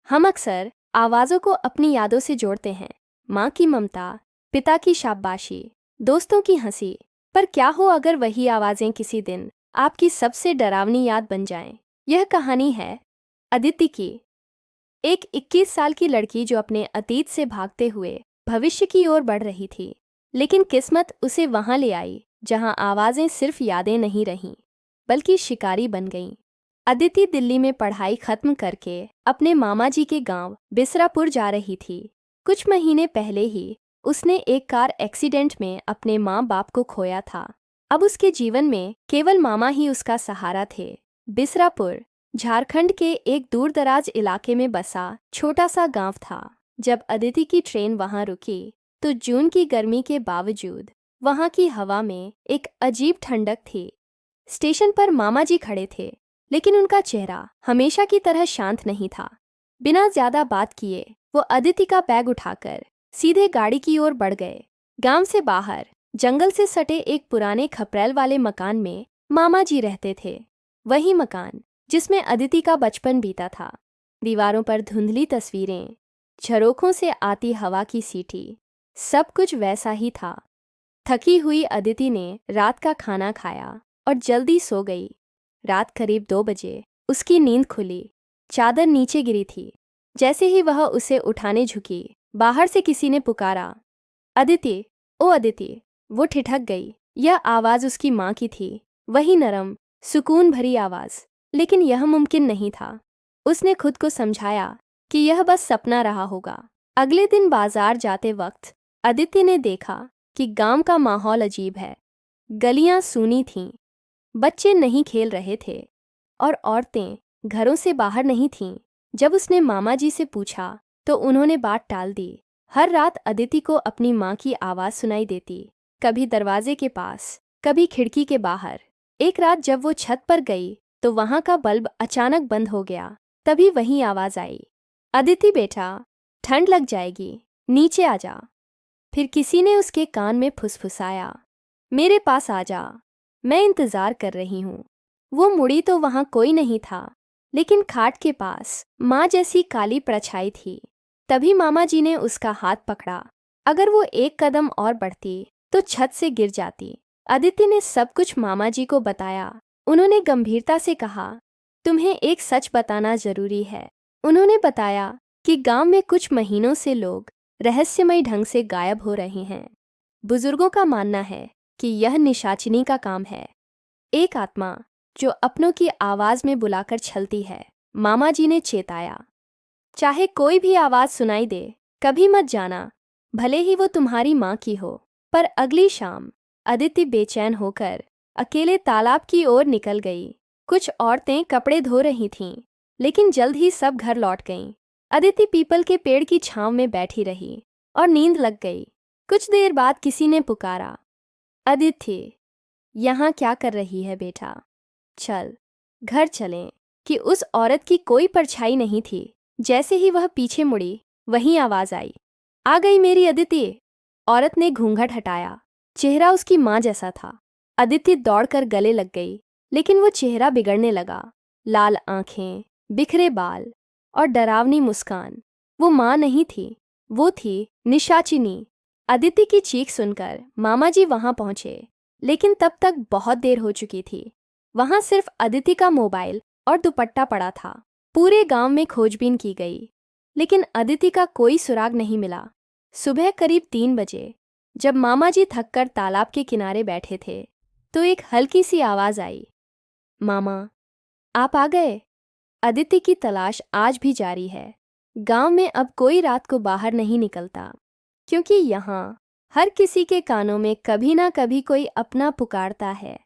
हम अक्सर आवाज़ों को अपनी यादों से जोड़ते हैं। माँ की ममता, पिता की शाबाशी, दोस्तों की हंसी। पर क्या हो अगर वही आवाज़ें किसी दिन आपकी सबसे डरावनी याद बन जाएं? यह कहानी है अदिति की, एक 21 साल की लड़की जो अपने अतीत से भागते हुए भविष्य की ओर बढ़ रही थी। लेकिन किस्मत उसे वहां ले आई जहां आवाज़ें सिर्फ यादें नहीं रहीं, बल्कि शिकारी बन गईं। अदिति दिल्ली में पढ़ाई खत्म करके अपने मामा जी के गांव बिसरापुर जा रही थी। कुछ महीने पहले ही उसने एक कार एक्सीडेंट में अपने माँ बाप को खोया था। अब उसके जीवन में केवल मामा ही उसका सहारा थे। बिसरापुर झारखंड के एक दूरदराज इलाके में बसा छोटा सा गांव था। जब अदिति की ट्रेन वहां रुकी तो जून की गर्मी के बावजूद वहां की हवा में एक अजीब ठंडक थी। स्टेशन पर मामा जी खड़े थे, लेकिन उनका चेहरा हमेशा की तरह शांत नहीं था। बिना ज्यादा बात किए वो अदिति का बैग उठाकर सीधे गाड़ी की ओर बढ़ गए। गांव से बाहर जंगल से सटे एक पुराने खपरेल वाले मकान में मामा जी रहते थे। वही मकान जिसमें अदिति का बचपन बीता था। दीवारों पर धुंधली तस्वीरें, झरोखों से आती हवा की सीटी, सब कुछ वैसा ही था। थकी हुई अदिति ने रात का खाना खाया और जल्दी सो गई। रात करीब 2 बजे उसकी नींद खुली। चादर नीचे गिरी थी। जैसे ही वह उसे उठाने झुकी, बाहर से किसी ने पुकारा, अदिति, ओ अदिति। वो ठिठक गई। यह आवाज़ उसकी माँ की थी, वही नरम, सुकून भरी आवाज़। लेकिन यह मुमकिन नहीं था। उसने खुद को समझाया कि यह बस सपना रहा होगा। अगले दिन बाजार जाते वक्त अदिति ने देखा कि गांव का माहौल अजीब है। गलियां सूनी थीं, बच्चे नहीं खेल रहे थे और औरतें घरों से बाहर नहीं थीं। जब उसने मामा जी से पूछा तो उन्होंने बात टाल दी। हर रात अदिति को अपनी माँ की आवाज़ सुनाई देती, कभी दरवाजे के पास, कभी खिड़की के बाहर। एक रात जब वो छत पर गई तो वहां का बल्ब अचानक बंद हो गया। तभी वही आवाज़ आई, अदिति बेटा, ठंड लग जाएगी, नीचे आ जा। फिर किसी ने उसके कान में फुसफुसाया, मेरे पास आ जा, मैं इंतज़ार कर रही हूँ। वो मुड़ी तो वहाँ कोई नहीं था, लेकिन खाट के पास माँ जैसी काली परछाई थी। तभी मामा जी ने उसका हाथ पकड़ा। अगर वो एक कदम और बढ़ती तो छत से गिर जाती। अदिति ने सब कुछ मामा जी को बताया। उन्होंने गंभीरता से कहा, तुम्हें एक सच बताना जरूरी है। उन्होंने बताया कि गांव में कुछ महीनों से लोग रहस्यमय ढंग से गायब हो रहे हैं। बुजुर्गों का मानना है कि यह निशाचनी का काम है, एक आत्मा जो अपनों की आवाज़ में बुलाकर छलती है। मामा जी ने चेताया, चाहे कोई भी आवाज़ सुनाई दे, कभी मत जाना, भले ही वो तुम्हारी माँ की हो। पर अगली शाम अदिति बेचैन होकर अकेले तालाब की ओर निकल गई। कुछ औरतें कपड़े धो रही थीं, लेकिन जल्द ही सब घर लौट गईं। अदिति पीपल के पेड़ की छांव में बैठी रही और नींद लग गई। कुछ देर बाद किसी ने पुकारा, अदिति, यहाँ क्या कर रही है बेटा? चल, घर चलें। कि उस औरत की कोई परछाई नहीं थी। जैसे ही वह पीछे मुड़ी, वही आवाज़ आई, आ गई मेरी अदिति। औरत ने घूंघट हटाया। चेहरा उसकी माँ जैसा था। अदिति दौड़कर गले लग गई, लेकिन वो चेहरा बिगड़ने लगा। लाल आंखें, बिखरे बाल और डरावनी मुस्कान। वो माँ नहीं थी, वो थी निशाचिनी। अदिति की चीख सुनकर मामा जी वहां पहुंचे, लेकिन तब तक बहुत देर हो चुकी थी। वहां सिर्फ अदिति का मोबाइल और दुपट्टा पड़ा था। पूरे गांव में खोजबीन की गई, लेकिन अदिति का कोई सुराग नहीं मिला। सुबह करीब 3 बजे जब मामा जी थककर तालाब के किनारे बैठे थे, तो एक हल्की सी आवाज़ आई, मामा, आप आ गए। अदिति की तलाश आज भी जारी है। गांव में अब कोई रात को बाहर नहीं निकलता, क्योंकि यहाँ हर किसी के कानों में कभी ना कभी कोई अपना पुकारता है।